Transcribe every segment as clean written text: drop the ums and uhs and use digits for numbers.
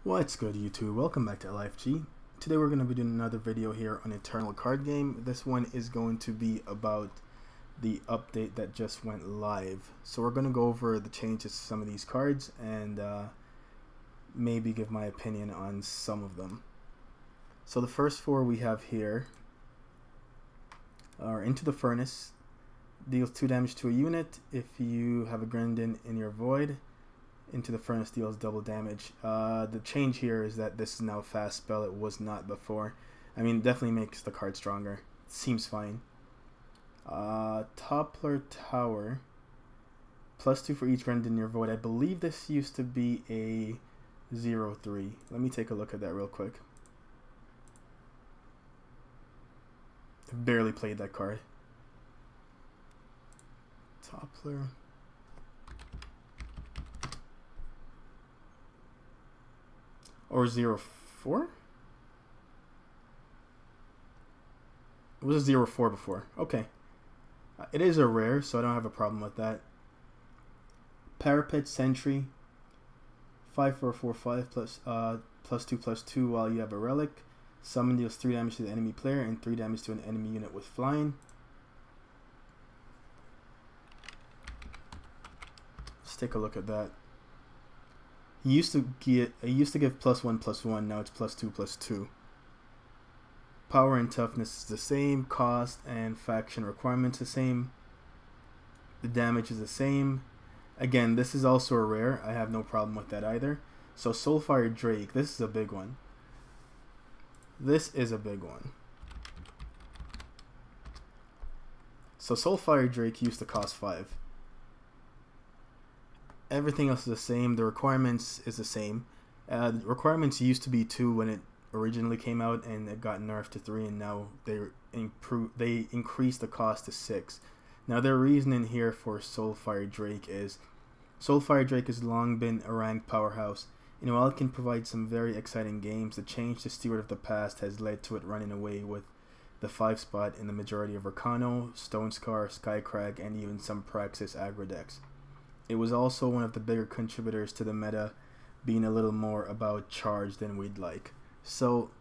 What's good, YouTube? Welcome back to LFG. Today we're going to be doing another video here on Eternal Card Game. This one is going to be about the update that just went live. So we're going to go over the changes to some of these cards and maybe give my opinion on some of them. So the first four we have here are Into the Furnace. Deals 2 damage to a unit if you have a Grendon in your void. Into the Furnace deals double damage. The change here is that this is now a fast spell. It was not before. I mean, it definitely makes the card stronger. It seems fine. Toppler Tower. +2 for each Grendon in your void. I believe this used to be a 0/3. Let me take a look at that real quick. I barely played that card. Toppler. Or 0/4? It was a 0/4 before. Okay. It is a rare, so I don't have a problem with that. Parapet Sentry. 5 for a 4/5 +2/+2 while you have a relic. Summon deals 3 damage to the enemy player and 3 damage to an enemy unit with flying. Let's take a look at that. It used to give +1/+1, now it's +2/+2. Power and toughness is the same, cost and faction requirements the same. The damage is the same. Again, this is also a rare. I have no problem with that either. So Soulfire Drake, this is a big one. This is a big one. So Soulfire Drake used to cost 5. Everything else is the same. The requirements is the same. The requirements used to be 2 when it originally came out, and it got nerfed to 3, and now they increased the cost to 6. Now their reasoning here for Soulfire Drake is Soulfire Drake has long been a ranked powerhouse. And while it can provide some very exciting games, the change to Steward of the Past has led to it running away with the 5 spot in the majority of Arcano, Stonescar, Skycrag, and even some Praxis aggro decks. It was also one of the bigger contributors to the meta being a little more about charge than we'd like. So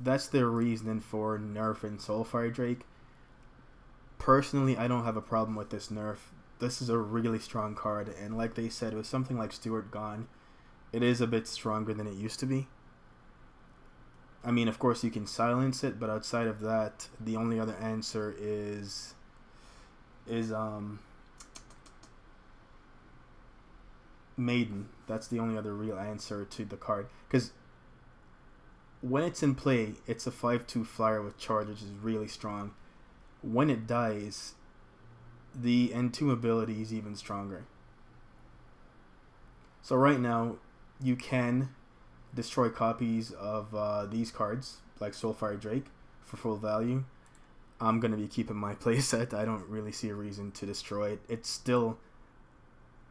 that's their reasoning for nerfing Soulfire Drake. Personally, I don't have a problem with this nerf. This is a really strong card, and like they said, with something like Steward gone, it is a bit stronger than it used to be. I mean, of course you can silence it, but outside of that, the only other answer is Maiden. That's the only other real answer to the card, because when it's in play, it's a 5/2 flyer with charge, which is really strong. When it dies, the Entomb ability is even stronger. So right now, you can destroy copies of these cards, like Soulfire Drake, for full value. I'm going to be keeping my playset. I don't really see a reason to destroy it. It's still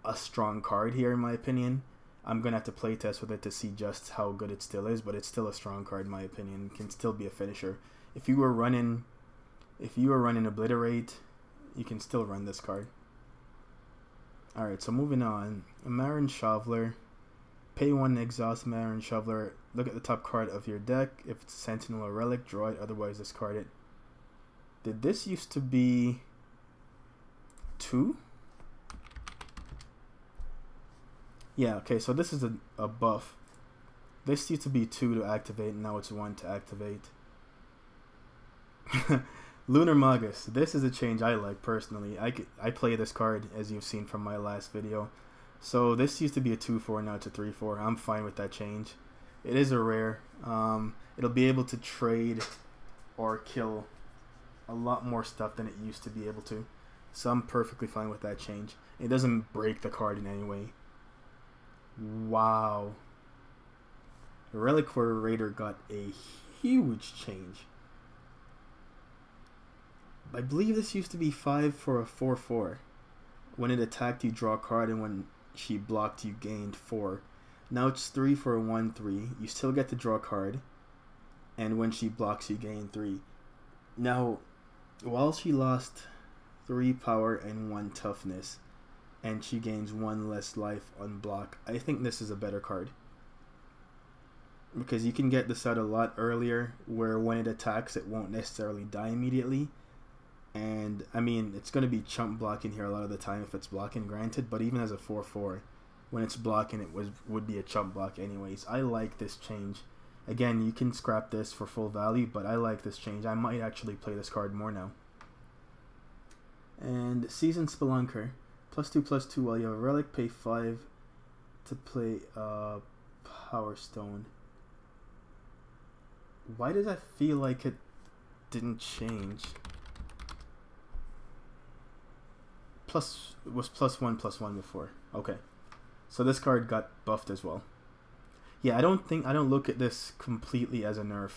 a strong card here, in my opinion. I'm going to have to playtest with it to see just how good it still is, but it's still a strong card, in my opinion. It can still be a finisher. If you were running Obliterate, you can still run this card. Alright, so moving on. Marin Shoveler. Pay 1 exhaust Marin Shoveler. Look at the top card of your deck. If it's a Sentinel or Relic, draw it. Otherwise, discard it. Did this used to be 2? Yeah, okay, so this is a buff. This used to be 2 to activate, and now it's 1 to activate. Lunar Magus. This is a change I like personally. I play this card, as you've seen from my last video. So this used to be a 2/4, now it's a 3/4. I'm fine with that change. It is a rare. It'll be able to trade or kill a lot more stuff than it used to be able to. So I'm perfectly fine with that change. It doesn't break the card in any way. Wow. The Reliquary Raider got a huge change. I believe this used to be 5 for a 4/4. When it attacked, you draw a card, and when she blocked, you gained 4. Now it's 3 for a 1/3. You still get to draw a card, and when she blocks, you gain 3. Now, while she lost 3 power and 1 toughness, and she gains 1 less life on block. I think this is a better card. because you can get this out a lot earlier, where when it attacks, it won't necessarily die immediately. And I mean, it's going to be chump blocking here a lot of the time if it's blocking, granted, but even as a 4/4, when it's blocking, it would be a chump block anyways. I like this change. Again, you can scrap this for full value, but I like this change. I might actually play this card more now. And Seasoned Spelunker, +2/+2 while you have a relic, pay 5 to play Power Stone. Why does I feel like it didn't change? It was +1/+1 before. Okay. So this card got buffed as well. Yeah, I don't look at this completely as a nerf.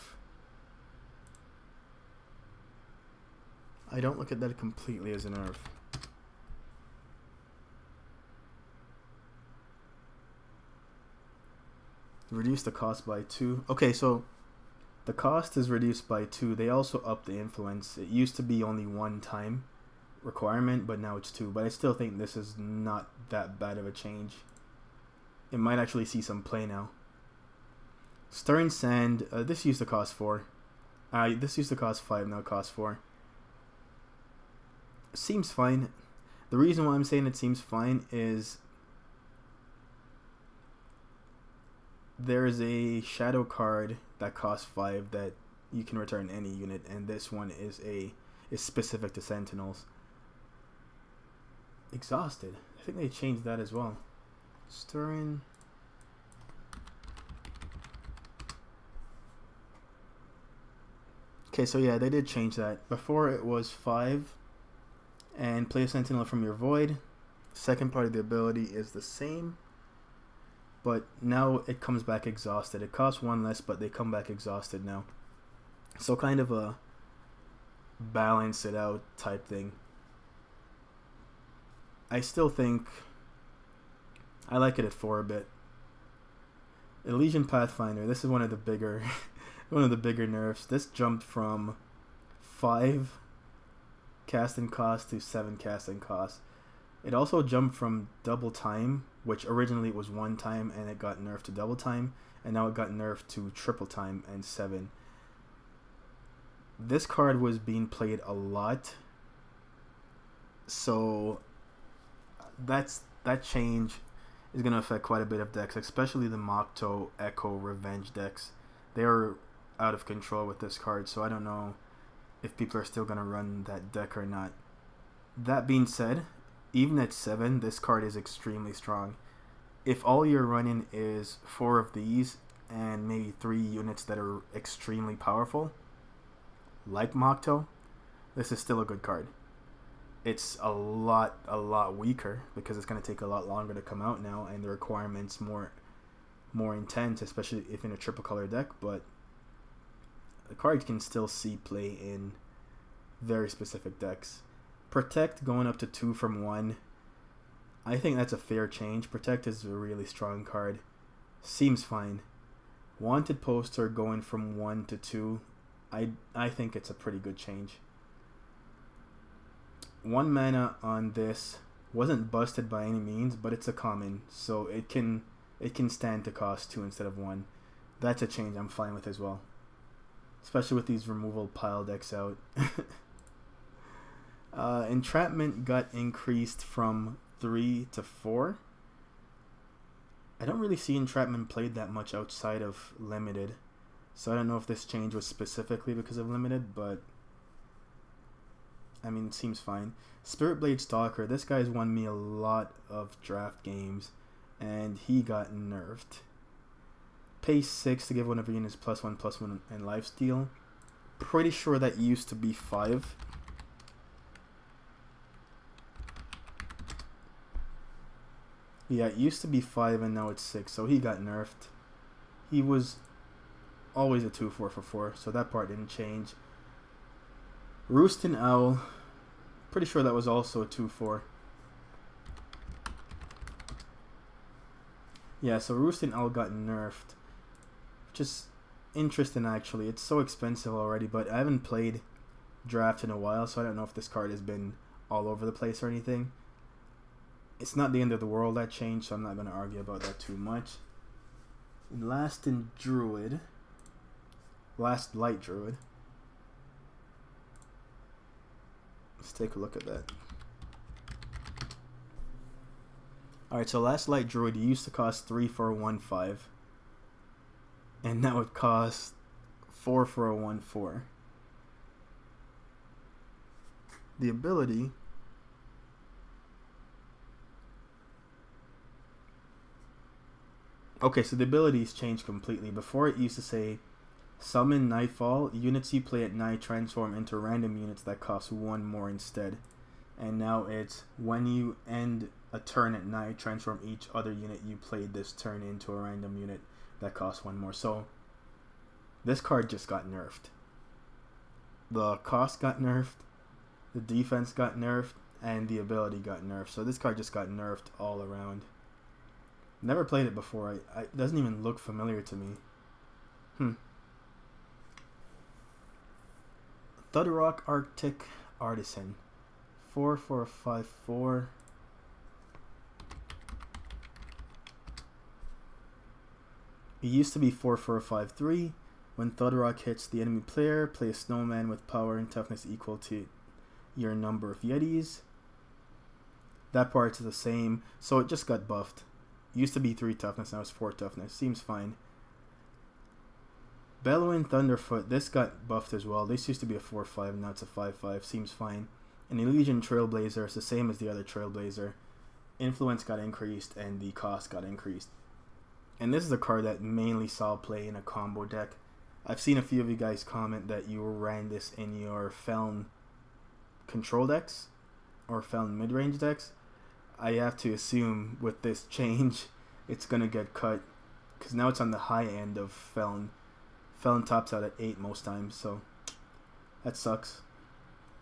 I don't look at that completely as a nerf. Reduce the cost by 2. Okay, so the cost is reduced by 2. They also upped the influence. It used to be only 1 time requirement, but now it's 2. But I still think this is not that bad of a change. It might actually see some play now. Stirring Sand, this used to cost 4. This used to cost 5, now it costs 4. Seems fine. The reason why I'm saying it seems fine is there is a shadow card that costs 5 that you can return any unit, and this one is specific to Sentinels. Exhausted. I think they changed that as well. Stirring. Okay, so yeah, they did change that. Before it was 5 and play a Sentinel from your void. Second part of the ability is the same, but now it comes back exhausted. It costs 1 less, but they come back exhausted now. So kind of a balance it out type thing. I still think I like it at 4 a bit. Elysian Pathfinder, this is one of the bigger nerfs. This jumped from 5 casting cost to 7 casting cost. It also jumped from double time, which originally was 1 time, and it got nerfed to double time, and now it got nerfed to triple time and 7. This card was being played a lot, so that change is going to affect quite a bit of decks, especially the Mokto Echo Revenge decks. They are out of control with this card, so I don't know if people are still going to run that deck or not. That being said, even at 7, this card is extremely strong. If all you're running is 4 of these and maybe 3 units that are extremely powerful, like Mokto, this is still a good card. It's a lot weaker because it's going to take a lot longer to come out now, and the requirements more intense, especially if in a triple color deck, but the card can still see play in very specific decks. Protect going up to 2 from 1. I think that's a fair change. Protect is a really strong card. Seems fine. Wanted Poster going from 1 to 2. I think it's a pretty good change. 1 mana on this wasn't busted by any means, but it's a common, so it can stand to cost 2 instead of 1. That's a change I'm fine with as well, especially with these removal pile decks out. Entrapment got increased from 3 to 4. I don't really see Entrapment played that much outside of Limited, so I don't know if this change was specifically because of Limited, but I mean, it seems fine. Spirit Blade Stalker, this guy's won me a lot of draft games, and he got nerfed. Pay 6 to give one of your units +1/+1 and lifesteal. Pretty sure that used to be 5. Yeah, it used to be 5 and now it's 6, so he got nerfed. He was always a 2/4 for 4, so that part didn't change. Roosting Owl, pretty sure that was also a 2/4. Yeah, so Roosting Owl got nerfed, which is interesting actually. It's so expensive already, but I haven't played Draft in a while, so I don't know if this card has been all over the place or anything. It's not the end of the world that changed, so I'm not going to argue about that too much. And last in Druid, last Light Druid. Let's take a look at that. Alright, so last Light Druid used to cost 3 for a 1/5. And now it costs 4 for a 1/4. The ability... Okay, so the abilities changed completely. Before it used to say, summon Nightfall, units you play at night transform into random units that cost 1 more instead. And now it's, when you end a turn at night, transform each other unit you played this turn into a random unit that costs 1 more. So, this card just got nerfed. The cost got nerfed, the defense got nerfed, and the ability got nerfed. So this card just got nerfed all around. Never played it before. It doesn't even look familiar to me. Thudrock Arctic Artisan. 4 for a 5/4. It used to be 4 for a 5/3. When Thudrock hits the enemy player, play a snowman with power and toughness equal to your number of Yetis. That part's the same, so it just got buffed. Used to be 3 toughness, now it's 4 toughness. Seems fine. Bellowing Thunderfoot, this got buffed as well. This used to be a 4/5, now it's a 5/5. Seems fine. An Elysian Trailblazer is the same as the other Trailblazer. Influence got increased and the cost got increased. And this is a card that mainly saw play in a combo deck. I've seen a few of you guys comment that you ran this in your Feln control decks or Feln mid-range decks. I have to assume with this change it's going to get cut because now it's on the high end of Feln. Feln tops out at 8 most times, so that sucks.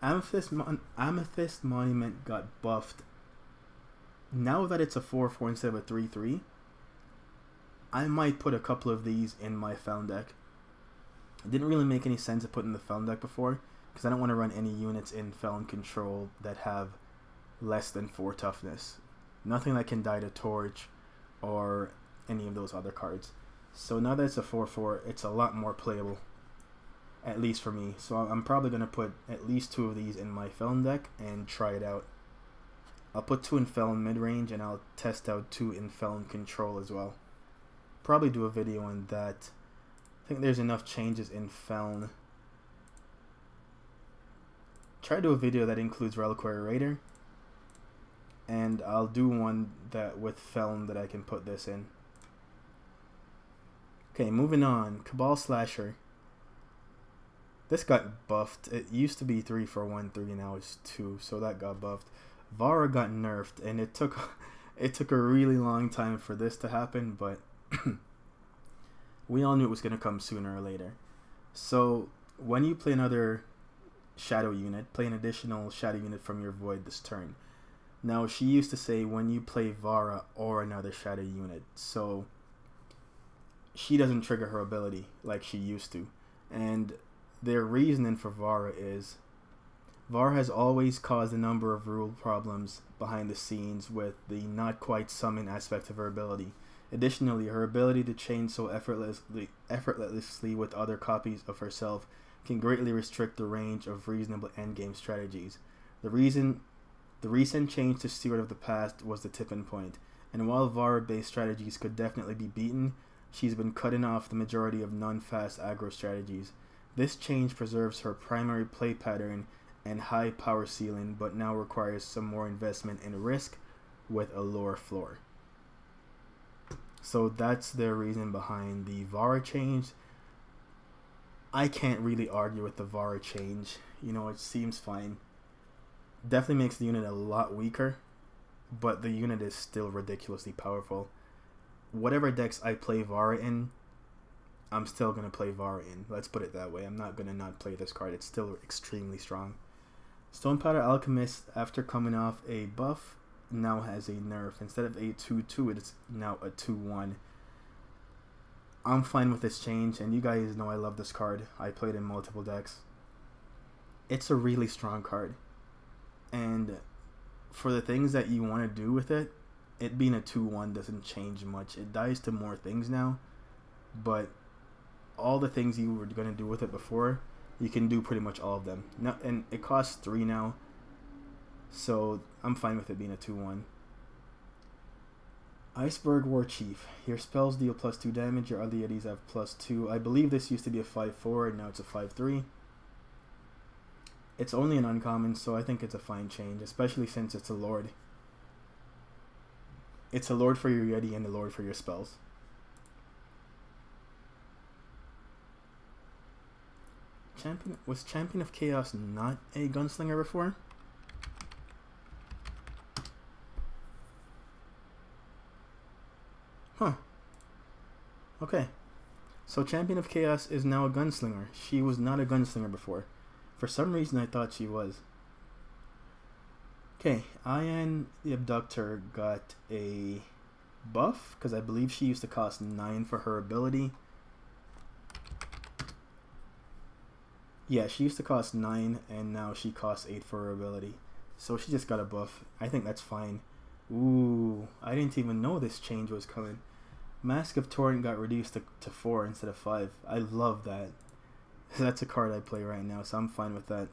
Amethyst Monument got buffed. Now that it's a 4/4 instead of a 3/3, I might put a couple of these in my Feln deck. It didn't really make any sense to put in the Feln deck before because I don't want to run any units in Feln control that have less than 4 toughness. Nothing that can die to Torch or any of those other cards. So now that it's a 4/4, it's a lot more playable. At least for me. So I'm probably going to put at least 2 of these in my Feln deck and try it out. I'll put 2 in Feln mid-range and I'll test out 2 in Feln control as well. Probably do a video on that. I think there's enough changes in Feln. Try to do a video that includes Reliquary Raider. And I'll do one that with Feln that I can put this in. Okay, moving on. Cabal Slasher. This got buffed. It used to be 3 for 1/3, now it's 2, so that got buffed. Vara got nerfed, and it took a really long time for this to happen, but we all knew it was going to come sooner or later. So when you play another shadow unit, play an additional shadow unit from your void this turn. Now she used to say when you play Vara or another shadow unit, so she doesn't trigger her ability like she used to. And their reasoning for Vara is Vara has always caused a number of rule problems behind the scenes with the not quite summon aspect of her ability. Additionally, her ability to chain so effortlessly with other copies of herself can greatly restrict the range of reasonable endgame strategies. The recent change to Steward of the Past was the tipping point, and while Vara-based strategies could definitely be beaten, she's been cutting off the majority of non-fast aggro strategies. This change preserves her primary play pattern and high power ceiling, but now requires some more investment in risk with a lower floor. So that's their reason behind the Vara change. I can't really argue with the Vara change. You know, it seems fine. Definitely makes the unit a lot weaker, but the unit is still ridiculously powerful. Whatever decks I play Vara in, I'm still going to play Vara in. Let's put it that way. I'm not going to not play this card. It's still extremely strong. Stone Powder Alchemist, after coming off a buff, now has a nerf. Instead of a 2/2, it's now a 2/1. I'm fine with this change, and you guys know I love this card. I played in multiple decks. It's a really strong card. And for the things that you want to do with it, it being a 2/1 doesn't change much. It dies to more things now, but all the things you were going to do with it before, you can do pretty much all of them. Now, and it costs 3 now, so I'm fine with it being a 2/1. Iceberg War Chief. Your spells deal +2 damage, your other yeti's have +2. I believe this used to be a 5/4 and now it's a 5/3. It's only an uncommon, so I think it's a fine change, especially since it's a lord. It's a lord for your yeti and a lord for your spells. Was Champion of Chaos not a gunslinger before? Huh. Okay. So Champion of Chaos is now a gunslinger. She was not a gunslinger before. For some reason I thought she was. Okay, Ayan the Abductor got a buff, because I believe she used to cost 9 for her ability. Yeah, she used to cost 9 and now she costs 8 for her ability. So she just got a buff. I think that's fine. Ooh, I didn't even know this change was coming. Mask of Torrent got reduced to 4 instead of 5. I love that. That's a card I play right now, so I'm fine with that.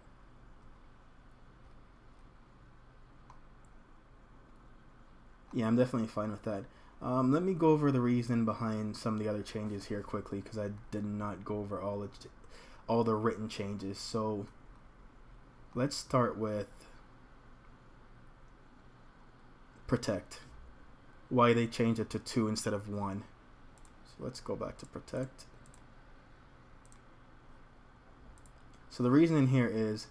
Yeah, I'm definitely fine with that. Let me go over the reason behind some of the other changes here quickly, because I did not go over all the written changes. So let's start with Protect. Why they changed it to 2 instead of 1. So let's go back to Protect. So the reason in here is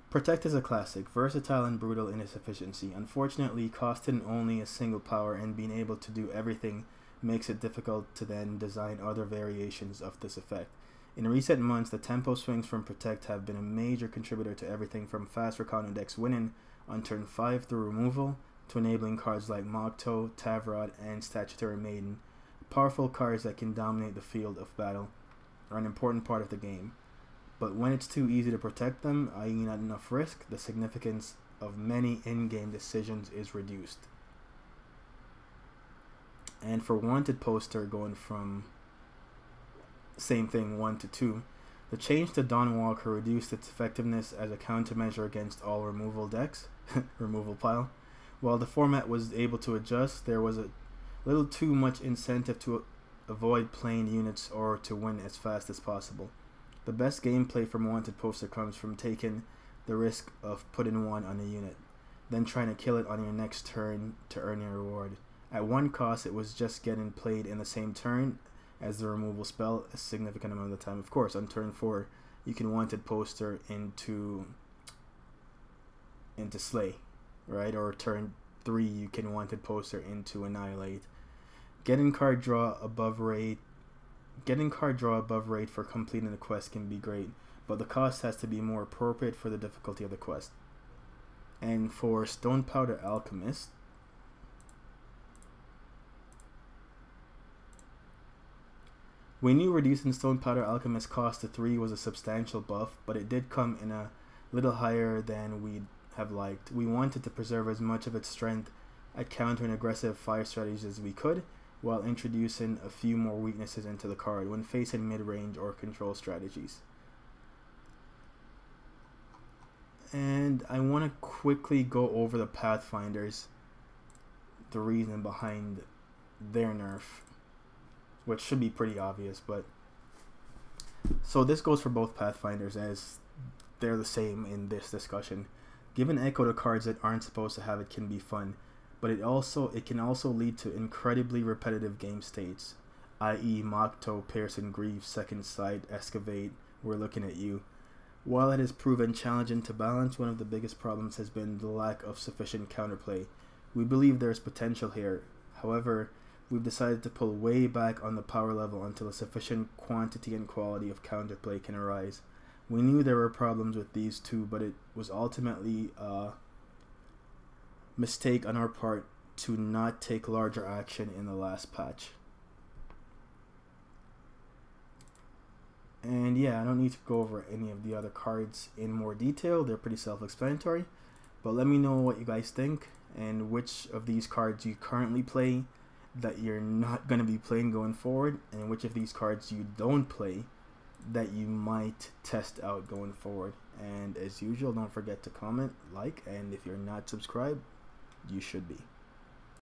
Protect is a classic, versatile and brutal in its efficiency. Unfortunately, costing only a single power and being able to do everything makes it difficult to then design other variations of this effect. In recent months, the tempo swings from Protect have been a major contributor to everything from fast Rakano decks winning on turn 5 through removal, to enabling cards like Mogto, Tavrod, and Statutory Maiden. Powerful cards that can dominate the field of battle are an important part of the game. But when it's too easy to protect them, i.e. not enough risk, the significance of many in-game decisions is reduced. And for Wanted Poster, going from same thing 1 to 2, the change to Dawnwalker reduced its effectiveness as a countermeasure against all removal decks, removal pile. While the format was able to adjust, there was a little too much incentive to avoid playing units or to win as fast as possible. The best gameplay from Wanted Poster comes from taking the risk of putting one on a unit, then trying to kill it on your next turn to earn your reward. At one cost, it was just getting played in the same turn as the removal spell a significant amount of the time. Of course, on turn 4, you can Wanted Poster into Slay, right? Or turn 3, you can Wanted Poster into Annihilate. Getting card draw above rate for completing the quest can be great, but the cost has to be more appropriate for the difficulty of the quest. And for Stone Powder Alchemist, we knew reducing Stone Powder Alchemist cost to 3 was a substantial buff, but it did come in a little higher than we'd have liked. We wanted to preserve as much of its strength at countering aggressive fire strategies as we could, while introducing a few more weaknesses into the card when facing mid-range or control strategies. And I want to quickly go over the Pathfinders, the reason behind their nerf, which should be pretty obvious, but so this goes for both Pathfinders, as they're the same in this discussion. Giving echo to cards that aren't supposed to have it can be fun, but it can also lead to incredibly repetitive game states, i.e. Mogto, Pearson, Grief, Second Sight, Excavate, We're Looking at You. While it has proven challenging to balance, one of the biggest problems has been the lack of sufficient counterplay. We believe there is potential here. However, we've decided to pull way back on the power level until a sufficient quantity and quality of counterplay can arise. We knew there were problems with these two, but it was ultimately a mistake on our part to not take larger action in the last patch. And yeah, I don't need to go over any of the other cards in more detail. They're pretty self-explanatory. But let me know what you guys think and which of these cards you currently play that you're not going to be playing going forward, and which of these cards you don't play that you might test out going forward. And as usual, don't forget to comment, like, and if you're not subscribed, you should be.